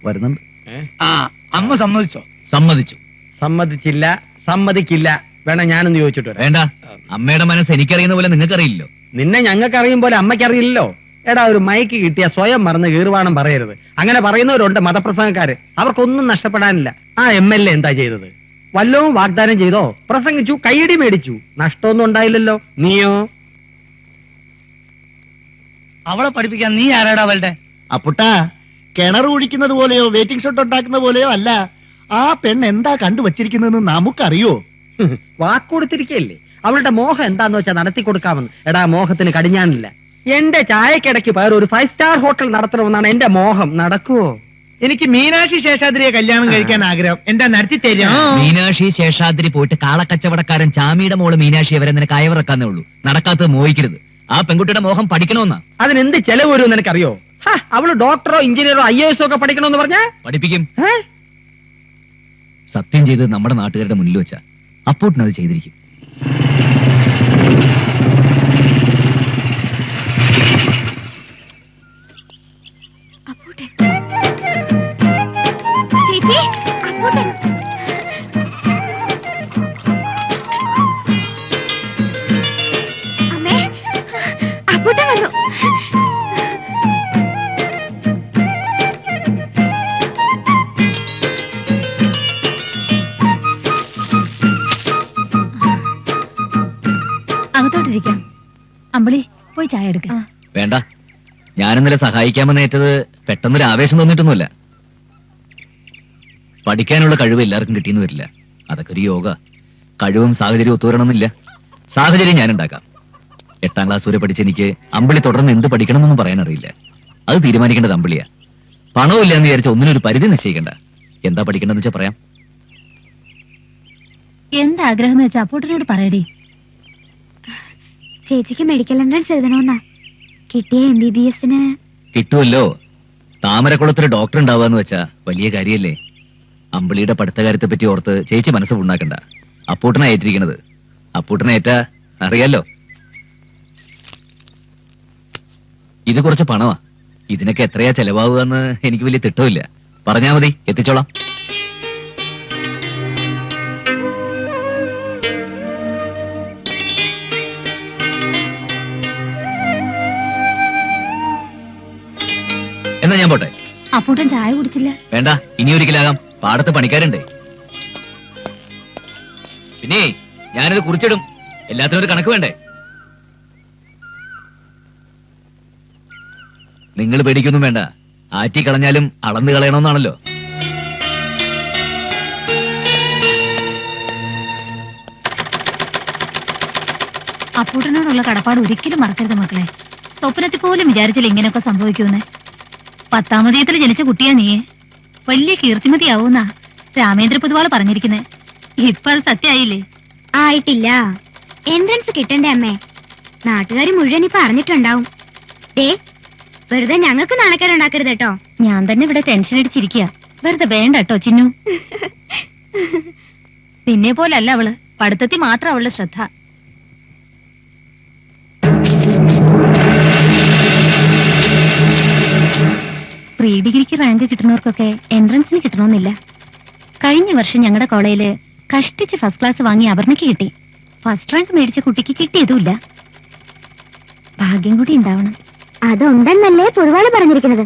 വരുന്നുണ്ട്. അമ്മ സമ്മതിച്ചോ? സമ്മതിച്ചു. സമ്മതിച്ചില്ല, സമ്മതിക്കില്ല. വേണം ഞാനൊന്ന് ചോദിച്ചിട്ട് വരാം. വേണ്ട, അമ്മയുടെ മനസ്സ് എനിക്കറിയുന്ന പോലെ നിങ്ങൾക്കറിയില്ലോ. നിന്നെ ഞങ്ങൾക്ക് അറിയും പോലെ അമ്മയ്ക്കറിയില്ലല്ലോ. എടാ, ഒരു മൈക്ക് കിട്ടിയ സ്വയം മറന്ന് കീർവാണം പറയരുത്. അങ്ങനെ പറയുന്നവരുണ്ട് മതപ്രസംഗക്കാര്. അവർക്കൊന്നും നഷ്ടപ്പെടാനില്ല. ആ MLA എന്താ ചെയ്തത്? വല്ലവും വാഗ്ദാനം ചെയ്തോ? പ്രസംഗിച്ചു, കൈയടി മേടിച്ചു, നഷ്ടമൊന്നും ഉണ്ടായില്ലല്ലോ. നീയോ? അവളെ പഠിപ്പിക്കാൻ നീ ആരാടാ അവളുടെ? അപ്പുട്ടാ, കിണർ കുഴിക്കുന്നത് പോലെയോ വെയിറ്റിംഗ് ഷോട്ട് ഉണ്ടാക്കുന്ന പോലെയോ അല്ല. ആ പെണ്ണ് എന്താ കണ്ടുവച്ചിരിക്കുന്നതെന്ന് നമുക്കറിയോ? വാക്കുകൊടുത്തിരിക്കല്ലേ. അവളുടെ മോഹം എന്താന്ന് വെച്ചാൽ നടത്തി കൊടുക്കാമെന്ന്. എടാ, മോഹത്തിന് കടിഞ്ഞാനില്ല. എന്റെ ചായക്കിടയ്ക്ക് പകരം ഒരു 5 സ്റ്റാർ ഹോട്ടൽ നടത്തണമെന്നാണ് എന്റെ മോഹം. നടക്കുവോ? എനിക്ക് മീനാക്ഷി ശേഷാദ്രിയെ കല്യാണം കഴിക്കാൻ ആഗ്രഹം. എന്താ നടത്തി തരാ? മീനാക്ഷി ശേഷാദ്രി പോയിട്ട് കാളക്കച്ചവടക്കാരൻ ചാമിയുടെ മോള് മീനാക്ഷി വരെ നിനക്ക് അയവിറക്കാന്നേ ഉള്ളൂ. നടക്കാത്തത് മോഹിക്കരുത്. ആ പെൺകുട്ടിയുടെ മോഹം പഠിക്കണമെന്നാ. അതിനെന്ത് ചെലവ് വരുമെന്ന് എനിക്കറിയോ? അവള് ഡോക്ടറോ എഞ്ചിനീയറോ IAS ഒക്കെ പഠിക്കണമെന്ന് പറഞ്ഞാ പഠിപ്പിക്കും. സത്യം ചെയ്ത് നമ്മുടെ നാട്ടുകാരുടെ മുന്നിൽ വെച്ചാ അപ്പോട്ടിനത് ചെയ്തിരിക്കും. അകത്തോട്ടിരിക്കാം. അമ്പിളി, പോയി ചായ എടുക്ക. വേണ്ട, ഞാനിന്നലെ സഹായിക്കാമെന്നേറ്റത് പെട്ടെന്നൊരു ആവേശം തോന്നിയിട്ടൊന്നുമില്ല. പഠിക്കാനുള്ള കഴിവ് എല്ലാവർക്കും കിട്ടിയെന്ന് വരില്ല. അതൊക്കെ ഒരു യോഗ. കഴിവും സാഹചര്യവും ഒത്തുവരണമെന്നില്ല. സാഹചര്യം ഞാൻ ഉണ്ടാക്കാം. 8ാം ക്ലാസ് വരെ പഠിച്ച എനിക്ക് അമ്പിളി തുടർന്ന് എന്ത് പഠിക്കണമെന്നൊന്നും പറയാൻ അറിയില്ല. അത് തീരുമാനിക്കേണ്ടത് അമ്പിളിയാ. പണമില്ല എന്ന് വിചാരിച്ച ഒന്നിനൊരു പരിധി നിശ്ചയിക്കണ്ട. എന്താ പഠിക്കേണ്ടതെന്ന് വെച്ചാൽ പറയാം. എന്താഗ്രഹം വെച്ചാ അപ്പോട്ടിനോട് പറയടി. ചേച്ചിക്ക് മെഡിക്കൽ എൻട്രൻസ് എഴുതണമെന്നാ. കിട്ടിയ MBBS-ന് കിട്ടുമല്ലോ. താമരക്കുളത്തിൽ ഡോക്ടർ ഉണ്ടാവാന്ന് വെച്ചാ വലിയ കാര്യല്ലേ. അമ്പിളിയുടെ പഠിത്ത കാര്യത്തെ പറ്റി ഓർത്ത് ചേച്ചി മനസ്സ് ഉണ്ടാക്കണ്ട. അപ്പൂട്ടനാ ഏറ്റിരിക്കണത്. അപ്പൂട്ടനെ ഏറ്റാ അറിയാലോ. ഇത് കുറച്ച് പണമാ. ഇതിനൊക്കെ എത്രയാ ചെലവാവുക എന്ന് എനിക്ക് വലിയ തിട്ടമില്ല. പറഞ്ഞാ മതി, എത്തിച്ചോളാം. എന്നാ ഞാൻ പോട്ടെ. അപ്പൂട്ടൻ ചായ കുടിച്ചില്ല. വേണ്ട, ഇനി ഒരിക്കലാകാം. പാടത്ത് പണിക്കാരുണ്ട്. പിന്നെ ഞാനിത് കുറിച്ചിടും. എല്ലാത്തിനും ഒരു കണക്ക് വേണ്ടേ? നിങ്ങൾ പേടിക്കൊന്നും വേണ്ട. ആറ്റി കളഞ്ഞാലും അളന്ന് കളയണമെന്നാണല്ലോ. അപ്പൂട്ടനോടുള്ള കടപ്പാട് ഒരിക്കലും മറക്കരുത് മക്കളെ. സ്വപ്നത്തിൽ പോലും വിചാരിച്ചില്ല ഇങ്ങനെയൊക്കെ സംഭവിക്കുമെന്ന്. 10ാമതീയത്തിൽ ജനിച്ച കുട്ടിയാ നീയെ. വലിയ കീർത്തിമതിയാവൂന്നാ രാമേന്ദ്ര പൊതുവാൾ പറഞ്ഞിരിക്കുന്നെ. ഇപ്പൊ അത് സത്യമായില്ലേ? ആയിട്ടില്ല. എൻട്രൻസ് കിട്ടണ്ടേ അമ്മേ? നാട്ടുകാർ മുഴുവൻ ഇപ്പൊ അറിഞ്ഞിട്ടുണ്ടാവും. വെറുതെ ഞങ്ങൾക്ക് നാണക്കേടുണ്ടാക്കരുത് കേട്ടോ. ഞാൻ തന്നെ ഇവിടെ ടെൻഷൻ അടിച്ചിരിക്കുക. വെറുതെ വേണ്ട കേട്ടോ ചിന്നു. നിന്നെ പോലല്ല അവള്. പഠിത്തത്തിൽ മാത്രം അവളുടെ ശ്രദ്ധ. പ്രീ ഡിഗ്രിക്ക് റാങ്ക് കിട്ടുന്നവർക്കൊക്കെ എൻട്രൻസിന് കിട്ടണമെന്നില്ല. കഴിഞ്ഞ വർഷം ഞങ്ങളുടെ കോളേജില് കഷ്ടിച്ച് ഫസ്റ്റ് ക്ലാസ് വാങ്ങി അപർണയ്ക്ക് കിട്ടി. ഫസ്റ്റ് റാങ്ക് മേടിച്ച കുട്ടിക്ക് കിട്ടിയതുമില്ല. ഭാഗ്യം കൂടി ഉണ്ടാവണം. അതുണ്ടെന്നല്ലേ പൊതുവാള് പറഞ്ഞിരിക്കുന്നത്.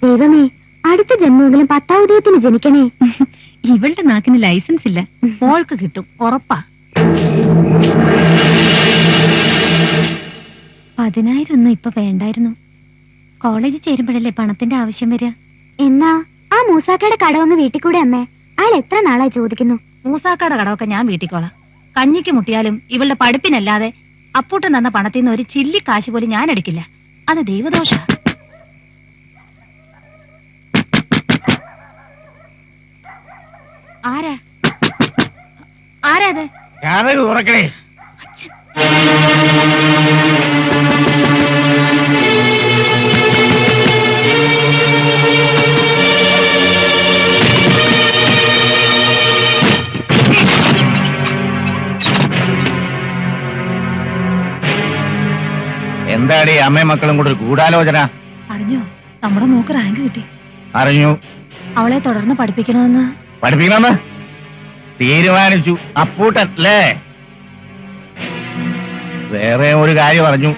ദൈവമേ, അടുത്ത ജന്മമെങ്കിലും 10ാം ഉദയത്തിന് ജനിക്കണേ. ഇവളുടെ നാക്കിന് ലൈസൻസ് ഇല്ല. മോൾക്ക് കിട്ടും, ഉറപ്പാ. 10,000 ഒന്നും ഇപ്പൊ വേണ്ടായിരുന്നു. കോളേജിൽ ചേരുമ്പോഴല്ലേ പണത്തിന്റെ ആവശ്യം വരിക. എന്നാ ആ മൂസാക്കയുടെ കടമൊന്ന് വീട്ടിൽ കൂടെ അമ്മേ. അയാൾ എത്ര നാളായി ചോദിക്കുന്നു. മൂസാക്കയുടെ കടമൊക്കെ ഞാൻ വീട്ടിക്കോളാം. കഞ്ഞിക്ക് മുട്ടിയാലും ഇവളുടെ പഠിപ്പിനല്ലാതെ അപ്പൂട്ടൻ തന്ന പണത്തിൽ നിന്ന് ഒരു ചില്ലി കാശ് പോലും ഞാൻ എടുക്കില്ല. അത് ദൈവദോഷ. ആരാ ആരാത്? തുറക്കണേ. എന്താടി അമ്മയും മക്കളും കൂടെ ഒരു ഗൂഢാലോചന? അറിഞ്ഞോ, നമ്മുടെ മോക്ക് റാങ്ക് കിട്ടി. അറിഞ്ഞു. അവളെ തുടർന്ന് പഠിപ്പിക്കണമെന്ന് പഠിപ്പിക്കണമെന്ന് തീരുമാനിച്ചു. അപ്പൂട്ടൻ അല്ലേ? വേറെ ഒരു കാര്യം പറഞ്ഞു.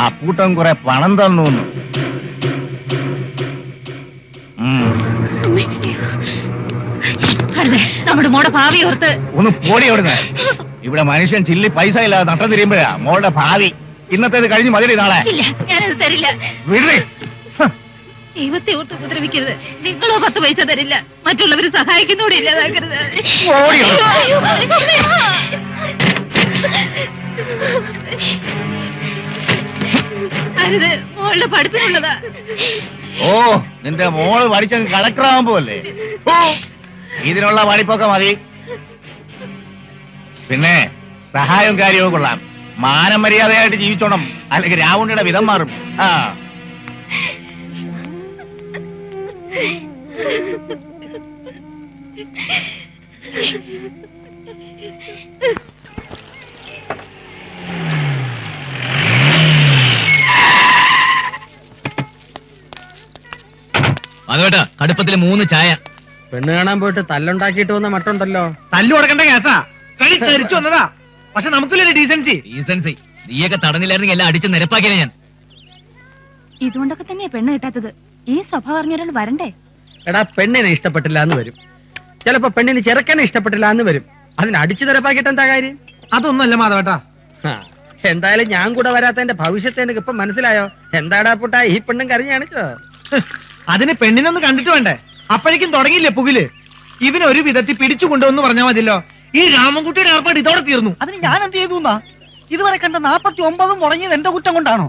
അപ്പൂട്ടൻ കുറെ പണം തന്നു. നമ്മുടെ മോടെ ഭാവി ഓർത്ത് ഒന്ന് പോടി അവിടുന്ന്. ഇവിടെ മനുഷ്യൻ ചില്ലി പൈസ ഇല്ലാതെ നട്ടം തിരിയുമ്പോഴാ മോളുടെ ഭാവി. ഇന്നത്തേത് കഴിഞ്ഞ് മതി നാളെ. ഇല്ല, ഞാനത് തരില്ല. വിടേ. ദൈവത്തെ ഓർത്ത് ഉപദ്രവിക്കരുത്. നിങ്ങളോ 10 പൈസ തരില്ല. മറ്റുള്ളവരെ സഹായിക്കുന്നൂടെ ഇല്ലാതാക്കരുത്. അരുത്, മോളുടെ പഠിപ്പിനുള്ളതാ. ഓ, നിന്റെ മോള് പഠിച്ച കളക്ടറാകുമ്പോ അല്ലേ? ഇതിനുള്ള പഠിപ്പൊക്കെ മതി. പിന്നെ സഹായവും കാര്യവും കൊള്ളാം. മാനം മര്യാദയായിട്ട് ജീവിച്ചോണം, അല്ലെങ്കിൽ രാവണയുടെ വിധം മാറും. ആ, അതോട്ടാ കടുപ്പത്തില് 3 ചായ. പെണ്ണ് കാണാൻ പോയിട്ട് തല്ലുണ്ടാക്കിയിട്ട് വന്ന മട്ടുണ്ടല്ലോ. തല്ലു കൊടുക്കേണ്ട കേസാ. കളി തെറിച്ചു വന്നതാ. പക്ഷെ നമുക്കില്ലേ ഡീസൻസി. ഡീസൻസി നീയൊക്കെ തടഞ്ഞില്ലായിരുന്നെങ്കിൽ എല്ലാം അടിച്ച് നിരപ്പാക്കിയാലേ ഞാൻ. ഇതുകൊണ്ടൊക്കെ തന്നെയാ പെണ്ണ് കിട്ടാത്തത്. ഈ സ്വഭാവം അറിഞ്ഞൊരാൾ വരണ്ടേ? എടാ, പെണ്ണിനെ ഇഷ്ടപ്പെട്ടില്ല എന്ന് വരും. ചിലപ്പോ പെണ്ണിന് ചെറുക്കനെ ഇഷ്ടപ്പെട്ടില്ല എന്ന് വരും. അതിന് അടിച്ചു നിരപ്പാക്കിയിട്ട് എന്താ കാര്യം? അതൊന്നല്ല മാധവേട്ടാ. എന്തായാലും ഞാൻ കൂടെ വരാത്തതിന്റെ ഭവിഷ്യത്ത് എനിക്ക് ഇപ്പൊ മനസ്സിലായോ? എന്താടാ പുട്ടാ ഈ പെണ്ണും കരഞ്ഞു കാണിച്ചോ? അതിന് പെണ്ണിനൊന്ന് കണ്ടിട്ട് വേണ്ടേ? അപ്പോഴേക്കും തുടങ്ങിയില്ലേ പുകില്. ഇവന് ഒരു വിധത്തിൽ പിടിച്ചു കൊണ്ടുവന്ന് പറഞ്ഞാൽ മതിയല്ലോ. ഈ രാമൻകുട്ടിയുടെ ഏർപ്പാട് ഇതോടെ തീർന്നു. അതിന് ഞാൻ എന്ത് ചെയ്തു? ഇതുവരെ കണ്ട 49 മുടങ്ങിയത് എന്റെ കുറ്റം കൊണ്ടാണോ?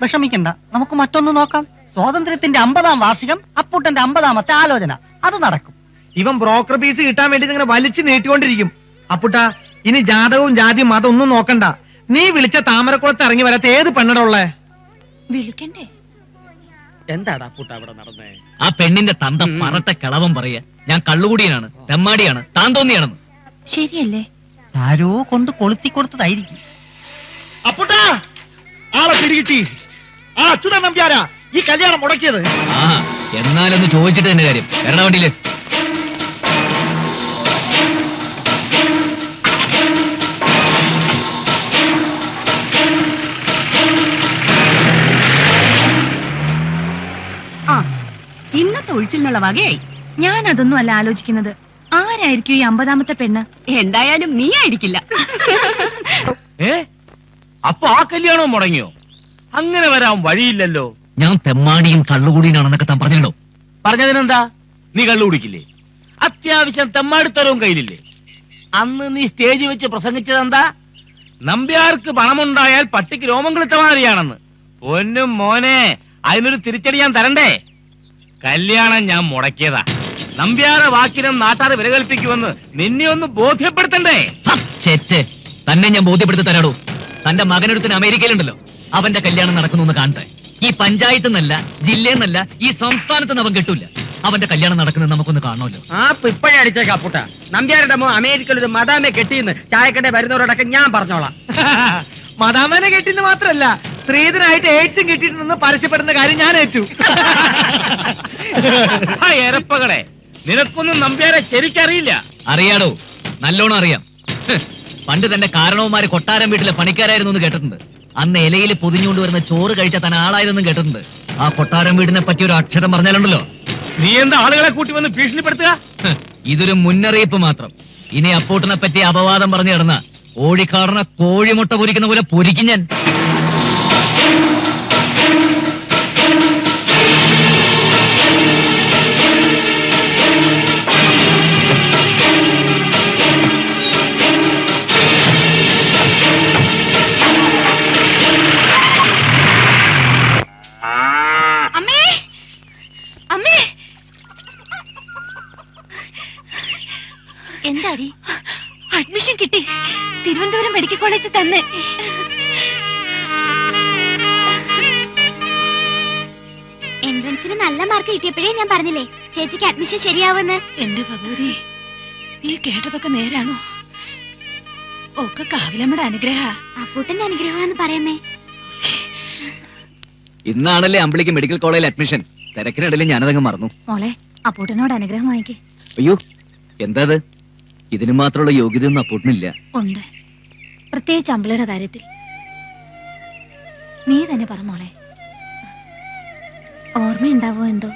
വിഷമിക്കണ്ട, നമുക്ക് മറ്റൊന്ന് നോക്കാം. സ്വാതന്ത്ര്യത്തിന്റെ 50ാം വാർഷികം, അപ്പൂട്ടന്റെ 50ാമത്തെ ആലോചന, അത് നടക്കും. ഇവൻ ബ്രോക്കർ പീസ് കിട്ടാൻ വേണ്ടി ഇങ്ങനെ വലിച്ചു നീട്ടിക്കൊണ്ടിരിക്കും. അപ്പുട്ടാ, ഇനി ജാതകവും ജാതിയും മതം ഒന്നും നോക്കണ്ട. നീ വിളിച്ച താമരക്കുളത്ത് ഇറങ്ങി വരാത്ത ഏത് പെണ്ണട ഉള്ളേ? വിളിക്കണ്ടേ? എന്താടാ പുട്ട അവിടെ നടന്നേ? ആ പെണ്ണിന്റെ തന്ത പറട്ട കളവം പറയാ ഞാൻ കള്ളുകൂടിയനാണ്, തെമ്മാടിയാണ്, താൻ തോന്നിയാണെന്ന്. ശരിയല്ലേ? ആരോ കൊണ്ട് കൊളുത്തി കൊടുത്തതായിരിക്കും. അപ്പുട്ടാ, ആളെ പിടികിട്ടി. ആ അച്യുതൻ നമ്പ്യാരാ ഈ കല്യാണം മുടക്കിയത്. ആ എന്നാലൊന്ന് ചോദിച്ചിട്ട് തന്നെ കാര്യം. വരണ വണ്ടിയില്. ഇന്നത്തെ ഒഴിച്ചിലിനുള്ള വകയായി. ഞാൻ അതൊന്നും അല്ല ആലോചിക്കുന്നത്. ആരായിരിക്കും ഈ 50ാമത്തെ പെണ്ണ്? എന്തായാലും നീ ആയിരിക്കില്ല. അപ്പൊ ആ കല്യാണവും മുടങ്ങിയോ? അങ്ങനെ വരാൻ വഴിയില്ലല്ലോ. ഞാൻ തെമ്മാടിയും കള്ളുകൂടിയനാണെന്നൊക്കെ താൻ പറഞ്ഞല്ലോ. പറഞ്ഞതിനെന്താ? നീ കള്ളു കുടിക്കില്ലേ? അത്യാവശ്യം തെമ്മാടിത്തരവും കയ്യിലില്ലേ? അന്ന് നീ സ്റ്റേജിൽ വെച്ച് പ്രസംഗിച്ചതെന്താ? നമ്പ്യാർക്ക് പണമുണ്ടായാൽ പട്ടിക്ക് രോമം കിളുത്ത മാതിരിയാണെന്ന്. പൊന്നും മോനെ, അതിനൊരു തിരിച്ചടി ഞാൻ തരണ്ടേ? കല്യാണം ഞാൻ മുടക്കിയതാ. നമ്പ്യാരെ വാക്കിനും നാട്ടാരെ വിലകൽപ്പിക്കുമെന്ന് നിന്നെ ഒന്ന് ബോധ്യപ്പെടുത്തണ്ടേ? ചേറ്റ് തന്നെ ഞാൻ ബോധ്യപ്പെടുത്തി തരാടോ. തന്റെ മകനടുത്തിന് അമേരിക്കയിലുണ്ടല്ലോ, അവന്റെ കല്യാണം നടക്കുന്നു കാണട്ടെ. ഈ പഞ്ചായത്ത് നിന്നല്ല, ജില്ലയിൽ നിന്നല്ല, ഈ സംസ്ഥാനത്ത് നിന്ന് അവൻ കിട്ടൂല. അവന്റെ കല്യാണം നടക്കുന്നത് നമുക്കൊന്ന് കാണണമല്ലോ. ആ ഇപ്പഴേ അടിച്ചേക്കാ പുട്ട. നമ്പ്യാരുടെ മോ അമേരിക്കയിൽ ഒരു മദാമെ കെട്ടിയെന്ന് ചായക്കട വരുന്നവരോടൊക്കെ ഞാൻ പറഞ്ഞോളാം. മദാമനെ കെട്ടിന്ന് മാത്രല്ല, സ്ത്രീധനായിട്ട് എയ്ഡ്സും കിട്ടിയിട്ടുണ്ടെന്ന് പരസ്യപ്പെടുന്ന കാര്യം ഞാൻ ഏറ്റു. എരപ്പകളെ, നിനക്കൊന്നും നമ്പ്യാരെ ശരിക്കറിയില്ല. അറിയാടോ, നല്ലോണം അറിയാം. പണ്ട് തന്റെ കാരണവന്മാര് കൊട്ടാരം വീട്ടിലെ പണിക്കാരായിരുന്നു എന്ന് കേട്ടിട്ടുണ്ട്. അന്ന് ഇലയിൽ പൊതിഞ്ഞുകൊണ്ട് വരുന്ന ചോറ് കഴിച്ച താൻ ആളായതെന്നും കേട്ടിട്ടുണ്ട്. ആ കൊട്ടാരം വീടിനെ പറ്റി ഒരു അക്ഷരം പറഞ്ഞാലുണ്ടല്ലോ. നീ എന്താ ആളുകളെ കൂട്ടി വന്ന് ഭീഷണിപ്പെടുത്തുക? ഇതൊരു മുന്നറിയിപ്പ് മാത്രം. ഇനി അപ്പൂട്ടനെ പറ്റി അപവാദം പറഞ്ഞു കിടന്ന ഓടിക്കാടന കോഴിമുട്ട പൊരിക്കുന്ന പോലെ പൊരിക്കും ഞാൻ. എന്താടി? അഡ്മിഷൻ കിട്ടി. തിരുവനന്തപുരം മെഡിക്കൽ കോളേജിൽ തന്നെ. എൻട്രൻസിന് നല്ല മാർക്ക് കിട്ടിയപ്പോഴേ ഞാൻ പറഞ്ഞില്ലേ ചേച്ചിക്ക് അഡ്മിഷൻ ശരിയാവുമെന്ന്. എന്റെ ഭഗവതി, നീ കേട്ടതൊക്കെ നേരാണോ? ഒക്കെ കാവിലമ്മയുടെ അനുഗ്രഹ. അപ്പൂട്ടന്റെ അനുഗ്രഹമാണെന്ന് പറയുന്നേ. ഇന്നാണല്ലേ അമ്പിളിക്ക് മെഡിക്കൽ കോളേജിൽ അഡ്മിഷൻ. തിരക്കിനിടയിൽ ഞാനതങ്ങ് മറന്നു. മോളെ അപ്പൂട്ടനോട് അനുഗ്രഹം വാങ്ങിക്കേ. അയ്യോ, എന്താ അത്? ഇതിന് മാത്രമുള്ള യോഗ്യതയൊന്നും അപ്പൂട്ടിനില്ല. ഉണ്ട്, പ്രത്യേകിച്ച് അമ്പിളിയുടെ കാര്യത്തിൽ. നീ തന്നെ പറ മോളെ. ഓർമ്മയുണ്ടാവോ എന്തോ,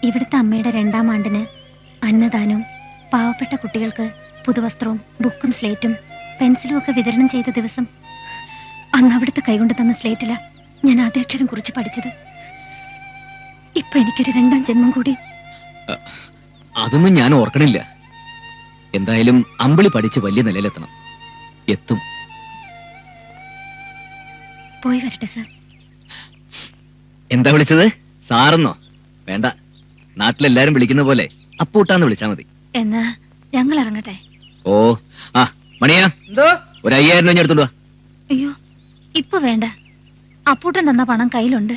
ഇവിടുത്തെ അമ്മയുടെ 2ാം ആണ്ടിന് അന്നദാനവും പാവപ്പെട്ട കുട്ടികൾക്ക് പുതുവസ്ത്രവും ബുക്കും സ്ലേറ്റും പെൻസിലും ഒക്കെ വിതരണം ചെയ്ത ദിവസം. അന്ന് അവിടുത്തെ കൈകൊണ്ട് തന്ന സ്ലേറ്റിലാ ഞാൻ ആദ്യാക്ഷരം കുറിച്ച് പഠിച്ചത്. ഇപ്പൊ എനിക്കൊരു 2ാം ജന്മം കൂടി. അതൊന്നും ഞാൻ ഓർക്കണില്ല. എന്തായാലും അമ്പിളി പഠിച്ച് വലിയ നിലയിലെത്തണം. എത്തും. പോയി വരട്ടെ സാർ. എന്താ വിളിച്ചത്? സാറെന്നോ? വേണ്ട, നാട്ടിലെല്ലാരും വിളിക്കുന്ന പോലെ അപ്പൂട്ടാന്ന് വിളിച്ചാ മതി. എന്നാ ഞങ്ങൾ ഇറങ്ങട്ടെ. ഓ, ആ മണിയാ, എന്തോ? ഒരു 5000 രൂപ എടുത്തോണ്ട് വാ. അയ്യോ, ഇപ്പൊ വേണ്ട. അപ്പൂട്ടൻ തന്ന പണം കയ്യിലുണ്ട്.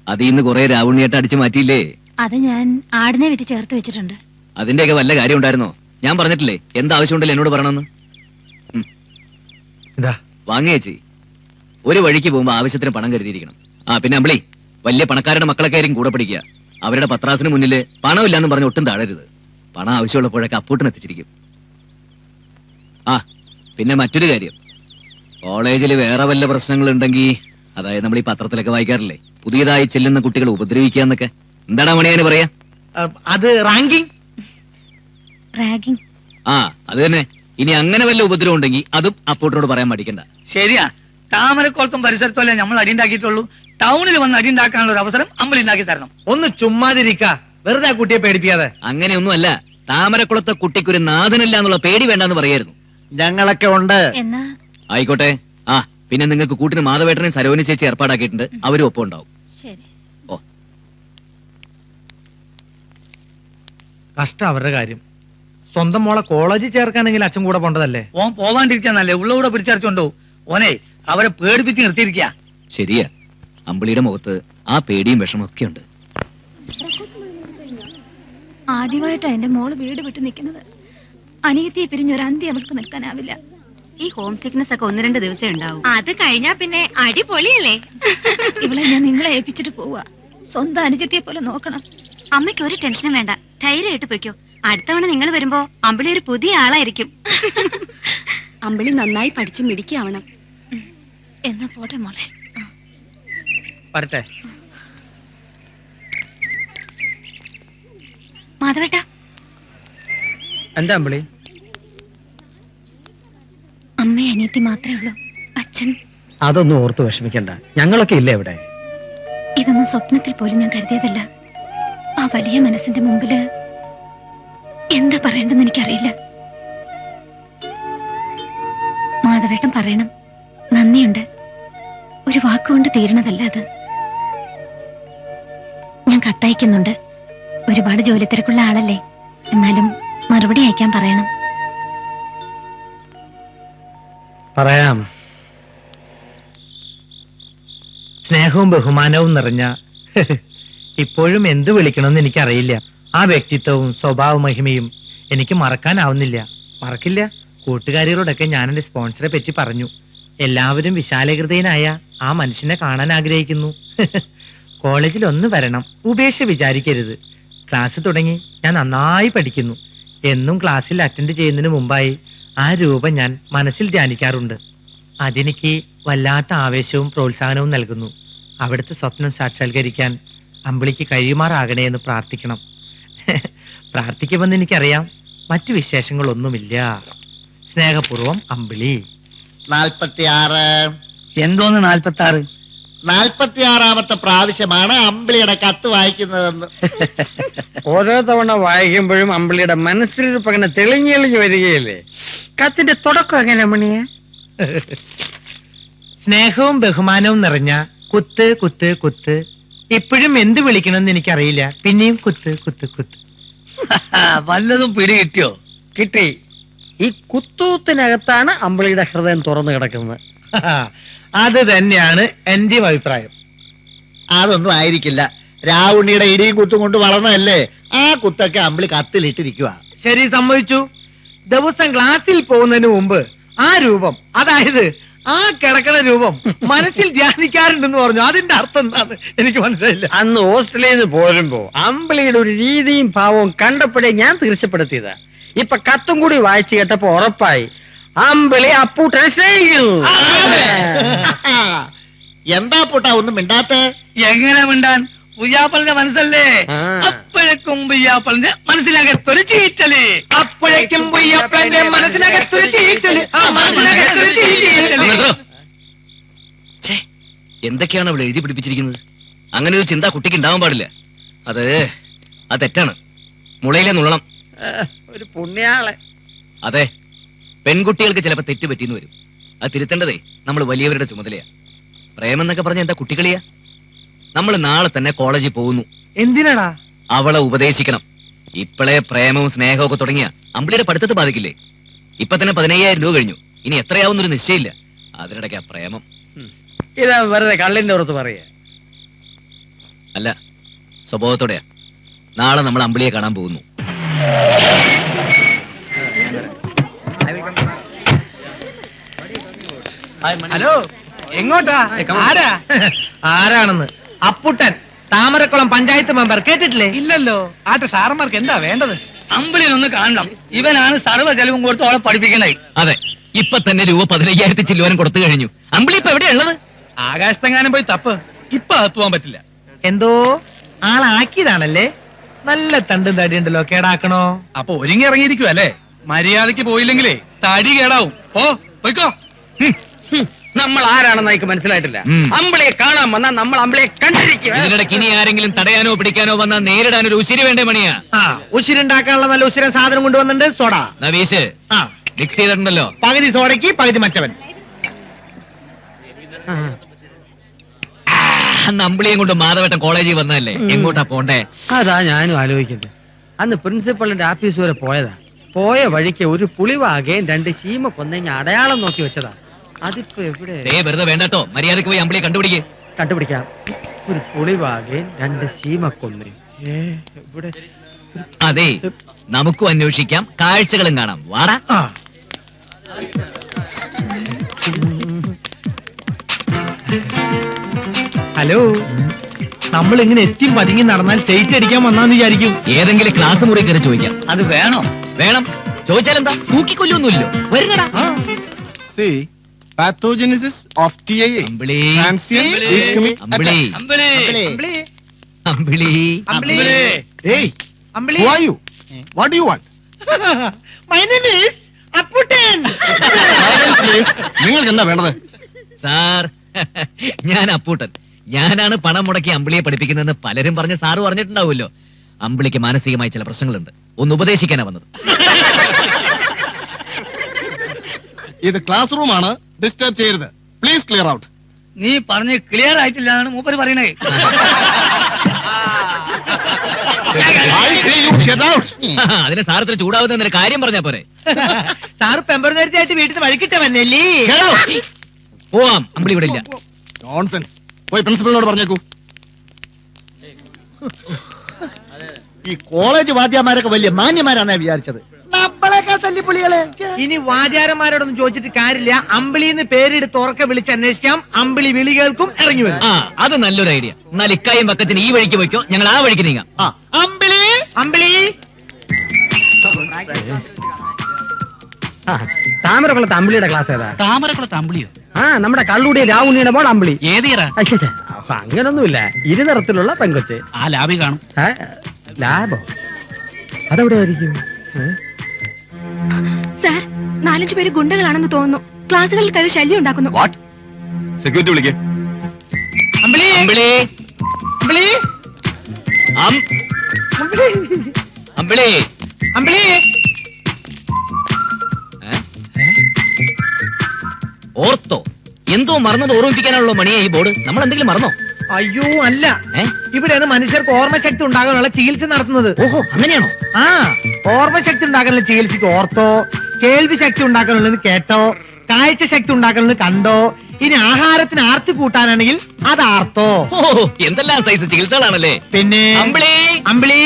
അതിൽ നിന്ന് കുറെ രാവുണ്ണിയായിട്ട് അടിച്ചു മാറ്റിയില്ലേ? അത് ഞാൻ ആടിനെ വിറ്റ് ചേർത്ത് വെച്ചിട്ടുണ്ട്. അതിന്റെയൊക്കെ വല്ല കാര്യം ഉണ്ടായിരുന്നോ? ഞാൻ പറഞ്ഞിട്ടില്ലേ എന്താവശ്യമുണ്ടല്ലോ എന്നോട് പറയണമെന്ന്. ഇതാ വാങ്ങിയേച്ചി. ഒരു വഴിക്ക് പോകുമ്പോ ആവശ്യത്തിന് പണം കരുതിയിരിക്കണം. ആ പിന്നെ അമ്പിളി, വലിയ പണക്കാരുടെ മക്കളൊക്കെ ആയിരിക്കും കൂടെ പഠിക്കുക. അവരുടെ പത്രാസിന് മുന്നില് പണമില്ലാന്ന് പറഞ്ഞ് ഒട്ടും താഴരുത്. പണം ആവശ്യമുള്ളപ്പോഴൊക്കെ അപ്പൂട്ടൻ എത്തിച്ചിരിക്കും. ആ പിന്നെ മറ്റൊരു കാര്യം, കോളേജിൽ വേറെ വല്ല പ്രശ്നങ്ങളുണ്ടെങ്കിൽ, അതായത് നമ്മൾ ഈ പത്രത്തിലൊക്കെ വായിക്കാറില്ലേ, പുതിയതായി ചെല്ലുന്ന കുട്ടികൾ ഉപദ്രവിക്കുക എന്നൊക്കെ, എന്താടാ മണിയാന് പറയാ? അത് റാങ്കിങ്. റാഗിംഗ്. ആ അത് തന്നെ. ഇനി അങ്ങനെ വല്ല ഉപദ്രവം ഉണ്ടെങ്കിൽ അതും അപ്പൂട്ടനോട് പറയാൻ മടിക്കണ്ട. ശരിയാ, താമരക്കുളത്തും പരിസരത്തുമല്ലേ നമ്മൾ അടിയുണ്ടാക്കിയിട്ടുള്ളൂ. ടൗണിൽ വന്ന് അടിയുണ്ടാക്കാനുള്ള ഒരു അവസരം അമ്പലി ഉണ്ടാക്കി തരണം. ഒന്ന് ചുമ്മാതിരിക്ക, വെറുതെ ആ കുട്ടിയെ പേടിപ്പിക്കാതെ. അങ്ങനെയൊന്നുമല്ല, താമരക്കുളത്തെ കുട്ടിക്കൊരു നാഥനില്ല എന്നുള്ള പേടി വേണ്ടെന്ന് പറയായിരുന്നു. ഞങ്ങളൊക്കെ ഉണ്ട്. എന്നാ ആയിക്കോട്ടെ. ആ പിന്നെ നിങ്ങൾക്ക് കൂട്ടിന് മാധവേട്ടനെയും സരോനി ചേച്ചി ഏർപ്പാടാക്കിയിട്ടുണ്ട്. അവരും ഒപ്പം ഉണ്ടാവും. ശരി. ഓ, കഷ്ടം അവരുടെ കാര്യം. സ്വന്തം മോളെ കോളേജിൽ ചേർക്കാനെങ്കിൽ അച്ഛൻ കൂടെ പോണ്ടതല്ലേ. ഓൻ പോവാണ്ടിരിക്കാന്നല്ലേ ഉള്ള കൂടെ പിടിച്ചരച്ചുണ്ടോ? ഓനെ അവരെ പേടിപ്പിച്ച് നിർത്തിയിരിക്കുക. ശരിയാ, അമ്പിളിയുടെ മുഖത്ത് ആ പേടിയും വിഷമൊക്കെ ഉണ്ട്. ആദ്യമായിട്ടാ എന്റെ മോള് വീട് വിട്ട് നിൽക്കുന്നത്. അനിയത്തിയെ പിരിഞ്ഞൊരു അന്തി അവൾക്ക് നിൽക്കാനാവില്ല. ഈ ഹോം സിക്നസ് ഒക്കെ 1-2 ദിവസം ഉണ്ടാവും. അത് കഴിഞ്ഞാ പിന്നെ അടിപൊളിയല്ലേ. ഇവളെ ഞാൻ നിങ്ങളെ ഏൽപ്പിച്ചിട്ട് പോവാ. സ്വന്തം അനുജത്തിയെ പോലെ നോക്കണം. അമ്മയ്ക്ക് ഒരു ടെൻഷനും വേണ്ട, ധൈര്യമായിട്ട് പൊയ്ക്കോ. അടുത്തവണ നിങ്ങൾ വരുമ്പോ അമ്പിളി ഒരു പുതിയ ആളായിരിക്കും. അമ്പിളി നന്നായി പഠിച്ച് മിടിക്കാവണം. എന്നാ പോട്ടെ മോളെ. വരട്ടെ. മാധവേട്ട, എന്താ അമ്പിളി? അമ്മയും അനിയത്തി മാത്രമേ ഉള്ളൂ. അച്ഛൻ അതൊന്നും ഓർത്ത് വിഷമിക്കണ്ട, ഞങ്ങളൊക്കെ ഇല്ലേ ഇവിടെ. ഇതൊന്നും സ്വപ്നത്തിൽ പോലും ഞാൻ കരുതിയതല്ല. ആ വലിയ മനസ്സിന്റെ മുമ്പില് എന്താ പറയേണ്ടെന്ന് എനിക്കറിയില്ല. മാധവേട്ടൻ പറയണം, നന്ദിയുണ്ട്. ഒരു വാക്കുകൊണ്ട് തീരണതല്ല അത്. ഞാൻ കത്തയക്കുന്നുണ്ട്. ഒരുപാട് ജോലി തിരക്കുള്ള ആളല്ലേ, എന്നാലും മറുപടി അയക്കാൻ പറയണം. പറയാം. സ്നേഹവും ബഹുമാനവും നിറഞ്ഞ ഇപ്പോഴും എന്ത് വിളിക്കണമെന്ന് എനിക്കറിയില്ല. ആ വ്യക്തിത്വവും സ്വഭാവ മഹിമയും എനിക്ക് മറക്കാനാവുന്നില്ല. മറക്കില്ല. കൂട്ടുകാരികളോടൊക്കെ ഞാൻ എന്റെ സ്പോൺസറെ പറ്റി പറഞ്ഞു. എല്ലാവരും വിശാലഹൃദയനായ ആ മനുഷ്യനെ കാണാൻ ആഗ്രഹിക്കുന്നു. കോളേജിൽ ഒന്ന് വരണം, ഉപേക്ഷ വിചാരിക്കരുത്. ക്ലാസ് തുടങ്ങി ഞാൻ നന്നായി പഠിക്കുന്നു. എന്നും ക്ലാസ്സിൽ അറ്റൻഡ് ചെയ്യുന്നതിന് മുമ്പായി ആ രൂപം ഞാൻ മനസ്സിൽ ധ്യാനിക്കാറുണ്ട്. അതെനിക്ക് വല്ലാത്ത ആവേശവും പ്രോത്സാഹനവും നൽകുന്നു. അവിടുത്തെ സ്വപ്നം സാക്ഷാത്കരിക്കാൻ അമ്പിളിക്ക് കഴിയുമാറാകണേ എന്ന് പ്രാർത്ഥിക്കണം. പ്രാർത്ഥിക്കുമെന്ന് എനിക്കറിയാം. മറ്റു വിശേഷങ്ങളൊന്നുമില്ല. സ്നേഹപൂർവം അമ്പിളി. 46. എന്തോന്ന് 46? 46ാമത്തെ പ്രാവശ്യമാണ് അമ്പിളിയുടെ കത്ത് വായിക്കുന്നതെന്ന്. ഓരോ തവണ വായിക്കുമ്പോഴും അമ്പിളിയുടെ മനസ്സിലിരിപ്പ് അങ്ങനെ തെളിഞ്ഞെളിഞ്ഞു വരികയില്ലേ. കത്തിന്റെ തുടക്കം എങ്ങനെ മണിയെ? സ്നേഹവും ബഹുമാനവും നിറഞ്ഞ കുത്ത് കുത്ത് കുത്ത്. ഇപ്പോഴും എന്ത് വിളിക്കണമെന്ന് എനിക്കറിയില്ല. പിന്നെയും കുത്ത് കുത്ത് കുത്ത്. വല്ലതും പിടി കിട്ടിയോ? കിട്ടി. ഈ കുത്തൂത്തിനകത്താണ് അമ്പിളിയുടെ ഹൃദയം തുറന്നു കിടക്കുന്നത്. അത് തന്നെയാണ് എന്റെ അഭിപ്രായം. അതൊന്നും ആയിരിക്കില്ല. രാവുണ്ണിയുടെ ഇടിയും കുത്തും കൊണ്ട് വളർന്നതല്ലേ. ആ കുത്തൊക്കെ അമ്പിളി കത്തിലിട്ടിരിക്കുക. ശരി, സമ്മതിച്ചു. ദിവസം ക്ലാസ്സിൽ പോകുന്നതിന് മുമ്പ് ആ രൂപം, അതായത് ആ കിടക്കണ രൂപം മനസ്സിൽ ധ്യാനിക്കാറുണ്ടെന്ന് പറഞ്ഞു. അതിന്റെ അർത്ഥം എന്താന്ന് എനിക്ക് മനസ്സിലായില്ല. അന്ന് ഹോസ്റ്റലിൽ നിന്ന് പോരുമ്പോ അമ്പിളിയുടെ ഒരു രീതിയും ഭാവവും കണ്ടപ്പോഴേ ഞാൻ തീർച്ചപ്പെടുത്തിയതാ. ഇപ്പൊ കത്തും കൂടി വായിച്ചു കേട്ടപ്പോ ഉറപ്പായി അമ്പിളി അപ്പൂട്ടനെ സ്നേഹിക്കുന്നു. എന്താ പൂട്ടാ ഒന്നും മിണ്ടാത്തെ? എങ്ങനെ മിണ്ടാൻ? പുയ്യാപ്പളിന്റെ മനസ്സല്ലേ? അപ്പോഴേക്കും പുയ്യാപ്പളിന്റെ മനസ്സിനകത്തൊരു ചീറ്റല്. അപ്പോഴേക്കും പുയ്യാപ്പളിന്റെ മനസ്സിനകത്തൊരു ചീറ്റല്. എന്തൊക്കെയാണ് അവൾ എഴുതി പിടിപ്പിച്ചിരിക്കുന്നത്? അങ്ങനെ ഒരു ചിന്ത കുട്ടിക്ക് ഉണ്ടാവാൻ പാടില്ല. അത് തെറ്റാണ്. മുളയിലെ നുള്ളണം. ഒരു പുണ്യാളെ. അതെ, പെൺകുട്ടികൾക്ക് ചിലപ്പോൾ തെറ്റ് പറ്റിയെന്ന് വരും. അത് തിരുത്തേണ്ടതേ നമ്മൾ വലിയവരുടെ ചുമതലയാ. പ്രേമെന്നൊക്കെ പറഞ്ഞ എന്താ കുട്ടികളിയാ? നമ്മൾ നാളെ തന്നെ കോളേജിൽ പോകുന്നു. എന്തിനാടാ? അവളെ ഉപദേശിക്കണം. ഇപ്പോഴേ പ്രേമവും സ്നേഹവും ഒക്കെ തുടങ്ങിയ അമ്പിളിയുടെ പഠിത്തത്തെ ബാധിക്കില്ലേ? ഇപ്പൊ തന്നെ 15,000 രൂപ കഴിഞ്ഞു. ഇനി എത്രയാവുന്നൊരു നിശ്ചയമില്ല. അതിനിടയ്ക്ക് ആ പ്രേമം. ഇതാ വെറുതെ കള്ളിന്റെ പുറത്ത് പറയാ. അല്ല, സ്വഭാവത്തോടെയാ. നാളെ നമ്മൾ അമ്പിളിയെ കാണാൻ പോകുന്നു. ഹലോ, എങ്ങോട്ടാ? ആരാ? ആരാണെന്ന്? അപ്പുട്ടൻ, താമരക്കുളം പഞ്ചായത്ത് മെമ്പർ. കേട്ടിട്ടില്ലേ? ഇല്ലല്ലോ. ആട്ടെ, സാറന്മാർക്ക് എന്താ വേണ്ടത്? അമ്പിളിനൊന്ന് കാണണം. ഇവനാണ് സർവ്വ ചെലവും കൊടുത്ത് അവളെ പഠിപ്പിക്കണേ. അതെ, ഇപ്പൊ തന്നെ രൂപ 15,000 ചില്ലുവാനും കൊടുത്തു കഴിഞ്ഞു. അമ്പിളി ഇപ്പൊ എവിടെയുള്ളത്? ആകാശത്തെങ്ങാനും പോയി തപ്പ്. ഇപ്പൊ അകത്തുവാൻ പറ്റില്ല. എന്തോ ആളാക്കിയതാണല്ലേ? നല്ല തണ്ടും തടിയുണ്ടല്ലോ. കേടാക്കണോ? അപ്പൊ ഒരുങ്ങി ഇറങ്ങിയിരിക്കും അല്ലേ? മര്യാദക്ക് പോയില്ലെങ്കിലേ തടി കേടാവും. പോയിക്കോ. നമ്മൾ ആരാണെന്ന് എനിക്ക് മനസ്സിലായിട്ടില്ല. ഉം. അമ്പിളിയെ കാണാൻ വന്നാൽ നമ്മൾ അമ്പിളിയെ കണ്ടിരിക്കും. ഇതിനിടയ്ക്ക് ഇനി ആരെങ്കിലും തടയാനോ പിടിക്കാനോ വന്നാൽ നേരിടാൻ ഒരു ഉശിരി വേണ്ടേ മണിയാ? ഉശിരുണ്ടാക്കാനുള്ള നല്ല ഉശിരൻ സാധനം കൊണ്ടുവന്നിട്ടുണ്ട്. സോഡ നവീഷ് മിക്സ് ചെയ്തിട്ടുണ്ടല്ലോ. പകുതി സോഡയ്ക്ക് പകുതി മറ്റവൻ. അന്ന് അമ്പിളിയും കൊണ്ട് മാധവട്ടം കോളേജിൽ വന്നതല്ലേ? എങ്ങോട്ടാ പോണ്ടേ? അതാ ഞാനും ആലോചിക്കുന്നത്. അന്ന് പ്രിൻസിപ്പളിന്റെ ആഫീസ് വരെ പോയതാ. പോയ വഴിക്ക് ഒരു പുളിവാകയും 2 ശീമ കൊന്നേഞ്ഞ അടയാളം നോക്കി വെച്ചതാ. അതിപ്പോ എവിടെ? വെറുതെ വേണ്ടട്ടോ. മര്യാദക്ക് പോയി അമ്പിളിയെ കണ്ടുപിടിക്കേ. കണ്ടുപിടിക്കാം. ഒരു പുളിവാകയും 2 ശീമ കൊന്നേ. ഇവിടെ അതെ, നമുക്കും അന്വേഷിക്കാം, കാഴ്ചകളും കാണാം. വാടാ. ഹലോ, നമ്മൾ ഇങ്ങനെ എത്തി പതുങ്ങി നടന്നാൽ സ്റ്റേറ്റ് അടിക്കാൻ വന്നാന്ന് വിചാരിക്കും. ഏതെങ്കിലും ക്ലാസ് മുറി കയറി ചോദിക്കാം. അത് വേണോ? വേണം. ചോദിച്ചാലെന്താ? തൂക്കിക്കൊല്ലൊന്നുമില്ലോ. വരുന്നടാ. See, pathogenesis of TIA. Ambili, Transient ischemic Ambili, attack. Ambili. Hey, who are you? What do you want? My name is Apputtan. Silence, please. നിങ്ങൾക്ക് എന്താ വേണ്ടത്? സാർ, ഞാൻ അപ്പൂട്ടൻ. ഞാനാണ് പണം മുടക്കി അമ്പിളിയെ പഠിപ്പിക്കുന്നതെന്ന് പലരും പറഞ്ഞ് സാറ് പറഞ്ഞിട്ടുണ്ടാവുമല്ലോ. അമ്പിളിക്ക് മാനസികമായി ചില പ്രശ്നങ്ങളുണ്ട്. ഒന്ന് ഉപദേശിക്കാനാ വന്നത്. ഇത് ക്ലാസ് റൂം ആണ്. ഡിസ്റ്റർബ് ചെയ്യരുത്. Please clear out. നീ പറഞ്ഞ് ക്ലിയർ ആയിട്ടില്ല എന്നാണ് മൂപ്പര് പറയണേ. I say you get out. അതിന് സാർ ഇത്ര ചൂടാവുന്ന കാര്യം പറഞ്ഞാ പോരെ? സാറ് പെമ്പറുന്നേരത്തായിട്ട് വീട്ടിൽ വഴിക്കിട്ടവന്നല്ലേ? പോവാം. അമ്പിളി ഇവിടെ ഇല്ല. Nonsense. പോയി പ്രിൻസിപ്പലിനോട് പറഞ്ഞേക്കൂ. ഈ കോളേജ് വാദ്യമാരൊക്കെ വലിയ മാന്യമാരാന്നാ വിചാരിച്ചത്. നമ്മളെക്കാൾ തല്ലിപ്പൊളികളെ. ഇനി വാദ്യാരന്മാരോടൊന്നും ചോദിച്ചിട്ട് കാര്യമില്ല. അമ്പിളിന്ന് പേരെടുത്ത് ഉറക്കെ വിളിച്ച് അന്വേഷിക്കാം. അമ്പിളി വിളി കേൾക്കും, ഇറങ്ങി വരും. അത് നല്ലൊരു ഐഡിയ. എന്നാൽ ഇക്കായും പക്കത്തിന് ഈ വഴിക്ക് പോയിക്കോ, ഞങ്ങൾ ആ വഴിക്ക് നീങ്ങാം. അമ്പിളി, അമ്പിളി. താമരക്കുളത്ത് അമ്പിളിയുടെ ക്ലാസ് ഏതാ? താമരക്കുളത്ത് അമ്പിളിയോ? നമ്മുടെ കള്ളുടിയ രാവുണ്ണിയുടെ മോൾ അമ്പിളി. ഏതിയറാ? അങ്ങനൊന്നുമില്ല. ഇരുനിറത്തിലുള്ള പെങ്കൊച്ച്. ആ ലാബി കാണും. ലാബോ? അതെവിടെ ആയിരിക്കും? സാർ, 4-5 പേര് ഗുണ്ടകളാണെന്ന് തോന്നുന്നു. ക്ലാസ്സുകളിൽ കയറി ശല്യം ഉണ്ടാക്കുന്നു. സെക്യൂരിറ്റി വിളിക്കേ. അമ്പിളി, അമ്പിളി, അമ്പിളി, അമ്പിളി, അമ്പിളി. ഓർത്തോ? എന്തോ മറന്നത് ഓർമ്മിപ്പിക്കാനുള്ള മണിയെ ഈ ബോർഡ്. നമ്മൾ എന്തെങ്കിലും മറന്നോ? അയ്യോ അല്ല, ഇവിടെയാണ് മനുഷ്യർക്ക് ഓർമ്മശക്തി ഉണ്ടാകാനുള്ള ചികിത്സ നടത്തുന്നത്. ഓഹോ, അങ്ങനെയാണോ? ഓർമ്മശക്തി ഉണ്ടാക്കാനുള്ള ചികിത്സയ്ക്ക് ഓർത്തോ, കേൾവി ശക്തി ഉണ്ടാക്കാനുള്ളത് കേട്ടോ, കാഴ്ച ശക്തി ഉണ്ടാക്കാനുള്ളത് കണ്ടോ, ഇനി ആഹാരത്തിന് ആർത്തി കൂട്ടാനാണെങ്കിൽ അത് ആർത്തോ. ഓ, എന്തെല്ലാം സൈസ് ചികിത്സകളാണല്ലേ. പിന്നെ അമ്പിളി, അമ്പിളി.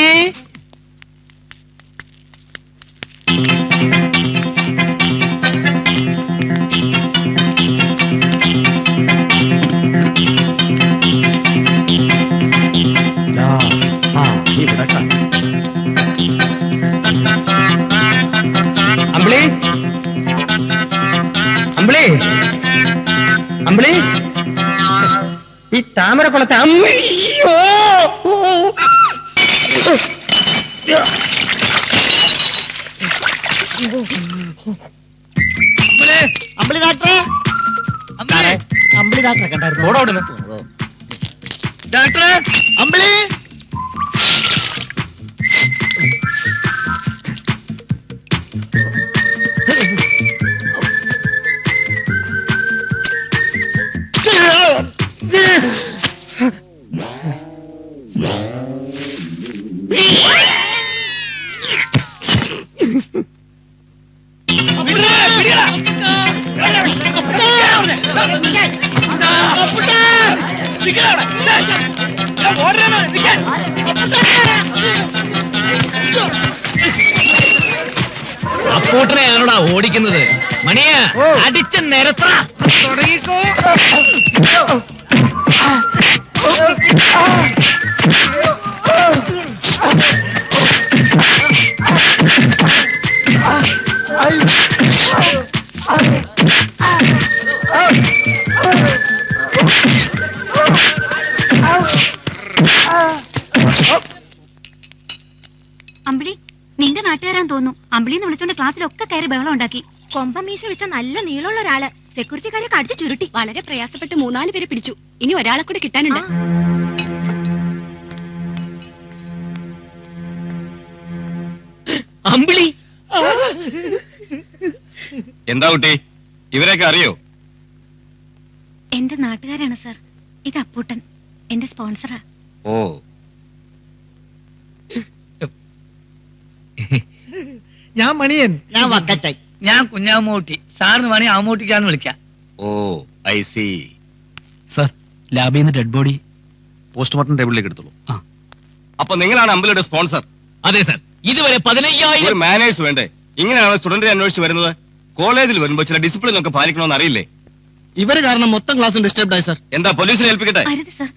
അമ്പിളി അമ്പിളി ഈ താമരക്കുളത്തെ അമ്മയോ അമ്പിളി ഡാക്ടറെ അമ്പിളി ഡാക്ടറെ കണ്ടായിരുന്നു. ഡോക്ടറെ അമ്പിളി അപ്പൂട്ടനെയാണോടാ ഓടിക്കുന്നത്? മണിയ അടിച്ച നിരത്ര തുടങ്ങിക്കോ. അമ്പിളി, നിന്റെ നാട്ടുകാരാന്ന് തോന്നുന്നു. അമ്പിളിന്ന് വിളിച്ചോണ്ട് ക്ലാസ്സിലൊക്കെ കയറി ബഹളം ഉണ്ടാക്കി. കൊമ്പം മീശ വെച്ച നല്ല നീളമുള്ള ഒരാള് സെക്യൂരിറ്റിക്കാരെ കടിച്ചു ചുരുട്ടി. വളരെ പ്രയാസപ്പെട്ട് 3-4 പേരെ പിടിച്ചു. ഇനി ഒരാളെ കൂടെ കിട്ടാനുണ്ട്. അമ്പിളി എന്താ കുട്ടി, ഇവരെയൊക്കെ അറിയോ? എന്റെ നാട്ടുകാരാണ് സർ. ഇത് അപ്പൂട്ടൻ, എന്റെ സ്പോൺസറാ. ഓ, ഞാൻ മണിയൻ. ഞാൻ വക്കച്ചായി. ഞാൻ കുഞ്ഞാമൂട്ടി. സാറിന് വേണേ ആമൂട്ടിക്കാന്ന് വിളിക്കാം. ഓ, ഐ സി. സർ, ലാബിൽ നിന്ന് ഡെഡ് ബോഡി പോസ്റ്റ്മോർട്ടം ടേബിളിലേക്ക് എടുത്തോളൂ. അപ്പൊ നിങ്ങളാണ് അമ്പലയുടെ സ്പോൺസർ? അതെ സർ. ഇതുവരെ 15,000 ഒരു മാനേഴ്സ് വേണ്ടേ? ഇങ്ങനെയാണ് സ്റ്റുഡന്റിനെ അന്വേഷിച്ച് വരുന്നത്. കോളേജിൽ വരുമ്പോ ചില ഡിസിപ്ലിൻ ഒക്കെ പാലിക്കണമെന്ന് അറിയില്ലേ? ഇവര് കാരണം മൊത്തം ക്ലാസ് ഡിസ്റ്റർബ് ആയി സർ. എന്താ പോലീസിനെ ഏൽപ്പിക്കട്ടെ? അരുത് സർ,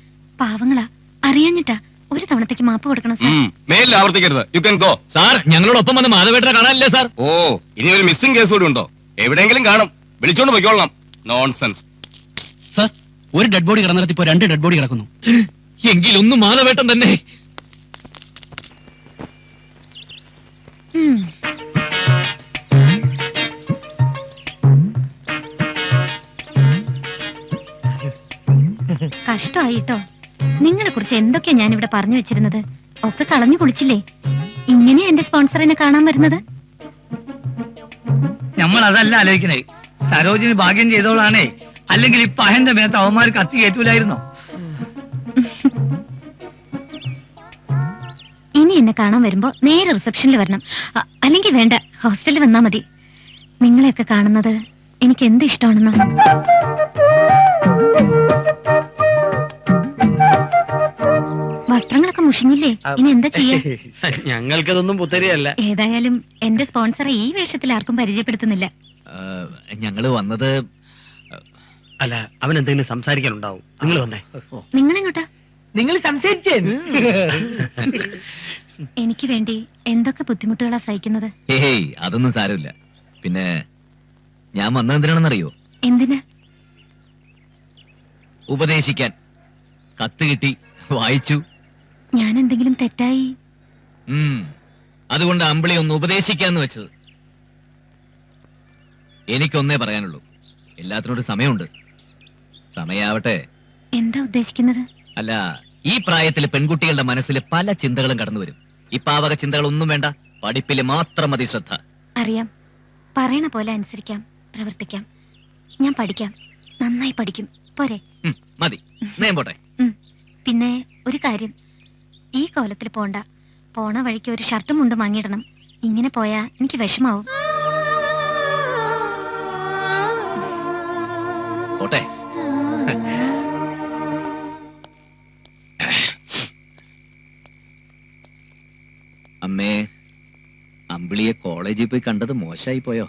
പാവങ്ങളാ, അറിയാഞ്ഞിട്ടാ. ഒരു തവണത്തേക്ക് മാപ്പ് കൊടുക്കണം സർ. മേലിൽ ആവർത്തിക്കരുത്. You can go. സാർ, ഞങ്ങളോടൊപ്പം വന്ന് മാധവേട്ടനെ കാണാനില്ലേ സാർ? ഓ, ഇനി ഒരു മിസ്സിംഗ് കേസ് കൂടി ഉണ്ടോ? എവിടെയെങ്കിലും കാണും. വിളിച്ചോണ്ട് പോയിക്കോളണം. നോൺസെൻസ്. സാർ, ഒരു ഡെഡ് ബോഡി കിടന്നിടത്ത് ഇപ്പോ 2 ഡെഡ് ബോഡി കിടക്കുന്നു. എങ്കിലൊന്നും മാധവേട്ടൻ തന്നെ. കഷ്ടമായിട്ടോ. നിങ്ങളെ കുറിച്ച് എന്തൊക്കെയാ ഞാൻ ഇവിടെ പറഞ്ഞു വെച്ചിരുന്നത്? ഒക്കെ കളഞ്ഞു കുളിച്ചില്ലേ? ഇങ്ങനെയാ എന്റെ സ്പോൺസറിനെ കാണാൻ വരുന്നത്? നമ്മൾ അതല്ല ആലോചിക്കണേ. സരോജിനി ഭാഗ്യം ചെയ്തോളാണേ. അല്ലെങ്കിൽ ഇപ്പൊ അഹന്റെ മേത്ത് അവന്മാർ കത്തി കയറ്റൂലായിരുന്നോ? ഇനി എന്നെ കാണാൻ വരുമ്പോ നേരെ റിസപ്ഷനിൽ വരണം. അല്ലെങ്കിൽ വേണ്ട, ഹോസ്റ്റലിൽ വന്നാ മതി. നിങ്ങളെയൊക്കെ കാണുന്നത് എനിക്ക് എന്ത് ഇഷ്ടമാണെന്നാ. വസ്ത്രങ്ങളൊക്കെ മുഷിഞ്ഞില്ലേ? ഇനി എന്താ ചെയ്യാ? ഞങ്ങൾക്കതൊന്നും പുത്തരിയല്ല. ഏതായാലും എന്റെ സ്പോൺസറെ ഈ വേഷത്തിൽ ആർക്കും പരിചയപ്പെടുത്തുന്നില്ല. ഞങ്ങള് വന്നത് അല്ല, അവൻ എന്തെങ്കിലും സംസാരിക്കാനുണ്ടാവും. നിങ്ങൾ വന്നേ. നിങ്ങളെങ്ങോട്ടാ? നിങ്ങൾ സംസാരിച്ചേ? എനിക്ക് വേണ്ടി എന്തൊക്കെ ബുദ്ധിമുട്ടുകളാ സഹിക്കുന്നത്? ഏയ്, അതൊന്നും സാരമില്ല. പിന്നെ ഞാൻ വന്നത് എന്തിനാണെന്നറിയോ? എന്തിന്? ഉപദേശിക്കാൻ. കത്ത് കിട്ടി, വായിച്ചു. ഞാൻ എന്തെങ്കിലും തെറ്റായി? അതുകൊണ്ട് അമ്പിളി ഒന്ന് ഉപദേശിക്കാന്ന് വെച്ചത്. എനിക്കൊന്നേ പറയാനുള്ളൂ, എല്ലാത്തിനോടും സമയമുണ്ട്. സമയാവട്ടെ. എന്താ ഉദ്ദേശിക്കുന്നത്? അല്ല, ഈ പ്രായത്തിൽ പെൺകുട്ടികളുടെ മനസ്സിൽ പല ചിന്തകളും കടന്നു വരും. ഈ പാവക ചിന്തകളൊന്നും വേണ്ട, പഠിപ്പിൽ മാത്രം മതി ശ്രദ്ധ. അറിയാം. പറയണ പോലെ അനുസരിക്കാം, പ്രവർത്തിക്കാം. ഞാൻ പഠിക്കാം, നന്നായി പഠിക്കും. പോരെ? മതി, ഞാൻ പോട്ടെ. പിന്നെ ഒരു കാര്യം, ഈ കോലത്തിൽ പോണ്ട. പോണ വഴിക്ക് ഒരു ഷർട്ടും മുണ്ടും വാങ്ങിയിടണം. ഇങ്ങനെ പോയാ എനിക്ക് വിഷമാവും. പോട്ടെ. അമ്മേ, അമ്പിളിയെ കോളേജിൽ പോയി കണ്ടത് മോശമായി പോയോ?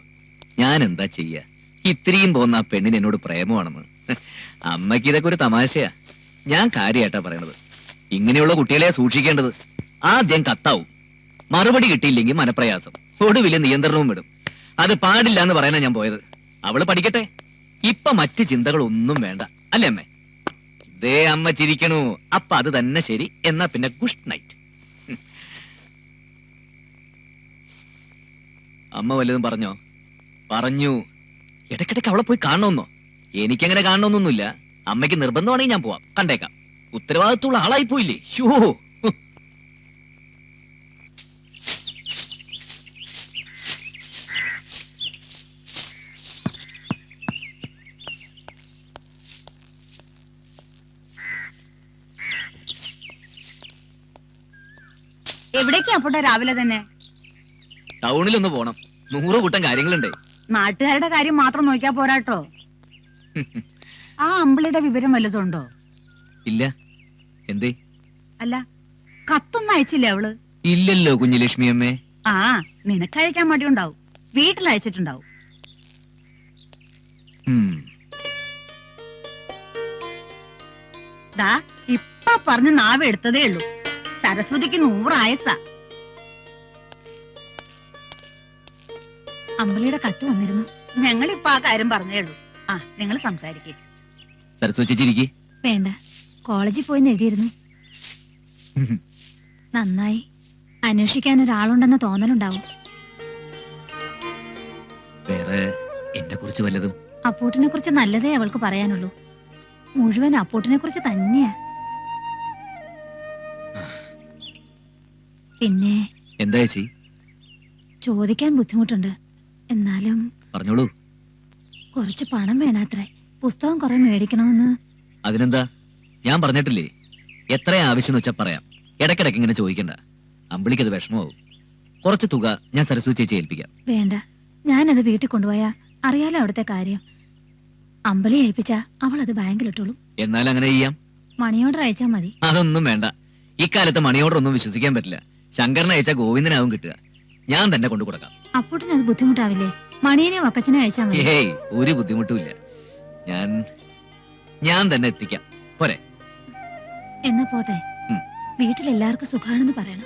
ഞാൻ എന്താ ചെയ്യ? ഇത്രയും പോകുന്ന ആ പെണ്ണിന് എന്നോട് പ്രേമമാണെന്ന്. അമ്മയ്ക്ക് ഇതൊക്കെ ഒരു തമാശയാ. ഞാൻ കാര്യമായിട്ടാ പറയണത്. ഇങ്ങനെയുള്ള കുട്ടികളെ സൂക്ഷിക്കേണ്ടത്. ആദ്യം കത്താവും, മറുപടി കിട്ടിയില്ലെങ്കിൽ മനപ്രയാസം, ഒടുവില് നിയന്ത്രണവും വിടും. അത് പാടില്ല എന്ന് പറയാനാ ഞാൻ പോയത്. അവള് പഠിക്കട്ടെ, ഇപ്പൊ മറ്റ് ചിന്തകളൊന്നും വേണ്ട അല്ലേ അമ്മേ? ദേ അമ്മ ചിരിക്കണു. അപ്പൊ അത് തന്നെ ശരി. എന്നാ പിന്നെ ഗുഡ് നൈറ്റ്. അമ്മ വല്ലതും പറഞ്ഞോ? പറഞ്ഞു. ഇടയ്ക്കിടയ്ക്ക് അവളെ പോയി കാണണമെന്നോ? എനിക്കങ്ങനെ കാണണമെന്നൊന്നുമില്ല. അമ്മയ്ക്ക് നിർബന്ധമാണെങ്കിൽ ഞാൻ പോവാം, കണ്ടേക്കാം. ഉത്തരവാദിത്തമുള്ള ആളായി പോയില്ലേ? ഷോ. എവിടേക്കാ അപ്പോട്ടെ രാവിലെ തന്നെ? ടൗണിലൊന്ന് പോണം. 100 കൂട്ടം കാര്യങ്ങളുണ്ട്. നാട്ടുകാരുടെ കാര്യം മാത്രം നോക്കിയാ പോരാട്ടോ. ആ അമ്പിളിയുടെ വിവരം വല്ലതുണ്ടോ? ഇല്ല. എന്തേ? അല്ല, കത്തൊന്നും അയച്ചില്ലേ അവള്? ഇല്ലല്ലോ കുഞ്ഞുലക്ഷ്മി അമ്മേ. ആ, നിനക്ക് അയക്കാൻ മടിയുണ്ടാവും. വീട്ടിൽ അയച്ചിട്ടുണ്ടാവും. ദാ ഇപ്പൊ പറഞ്ഞ് നാവ് എടുത്തതേ ഉള്ളൂ. സരസ്വതിക്ക് 100 ആയസാ. അമ്പിളിയുടെ കത്ത് വന്നിരുന്നു. ഞങ്ങളിപ്പൊ ആ കാര്യം പറഞ്ഞേ ഉള്ളൂ. ആ, നിങ്ങൾ സംസാരിക്കേ. സരസ്വതിച്ചിരിക്കെ. വേണ്ട, കോളേജിൽ പോയി എഴുതിയിരുന്നു. നന്നായി. അന്വേഷിക്കാൻ ഒരാളുണ്ടെന്ന തോന്നലുണ്ടാവും. വേറെ എന്നെ കുറിച്ച് വല്ലതും? അപ്പൂട്ടിനെ കുറിച്ച് നല്ലതേ അവൾക്ക് പറയാനുള്ളൂ. മുഴുവൻ അപ്പൂട്ടിനെ കുറിച്ച് തന്നെയാ. പിന്നെ എന്താ ചേച്ചി? ചോദിക്കാൻ ബുദ്ധിമുട്ടുണ്ട്. എന്നാലും പറഞ്ഞോളൂ. കുറച്ച് പണം വേണാത്രേ. പുസ്തകം കുറെ മേടിക്കണമെന്ന്. അതിനെന്താ, ഞാൻ പറഞ്ഞിട്ടില്ലേ, എത്ര ആവശ്യം വെച്ചാ പറയാം. ഇടയ്ക്കിടയ്ക്ക് ഇങ്ങനെ ചോദിക്കണ്ട. അമ്പിളിക്കത് വിഷമമാവും. കുറച്ച് തുക ഞാൻ സരസ്വതി ചേച്ചി ഏൽപ്പിക്കാം. വേണ്ട, ഞാനത് വീട്ടിൽ കൊണ്ടുപോയാ അറിയാലോ അവിടുത്തെ കാര്യം. അമ്പിളി ഏൽപ്പിച്ചാ അവൾ അത് ബാങ്കിലിട്ടോളും. എന്നാൽ അങ്ങനെ ചെയ്യാം. മണി ഓർഡർ അയച്ചാ മതി. അതൊന്നും വേണ്ട. ഇക്കാലത്ത് മണി ഓർഡർ ഒന്നും വിശ്വസിക്കാൻ പറ്റില്ല. ശങ്കരനെ അയച്ചാ ഗോവിന്ദനാവും കിട്ടുക. ഞാൻ തന്നെ കൊണ്ടു കൊടുക്കാം. അപ്പൂട്ടിന് അത് ബുദ്ധിമുട്ടാവില്ലേ? മണിയനെ വക്കച്ചനെ അയച്ചാ മതി. ഏയ്, ഒരു ബുദ്ധിമുട്ടുമില്ല. ഞാൻ തന്നെ എത്തിക്കാം. പോരെ? എന്നാ പോട്ടെ. വീട്ടിലെല്ലാവർക്കും സുഖാണെന്ന് പറയണം.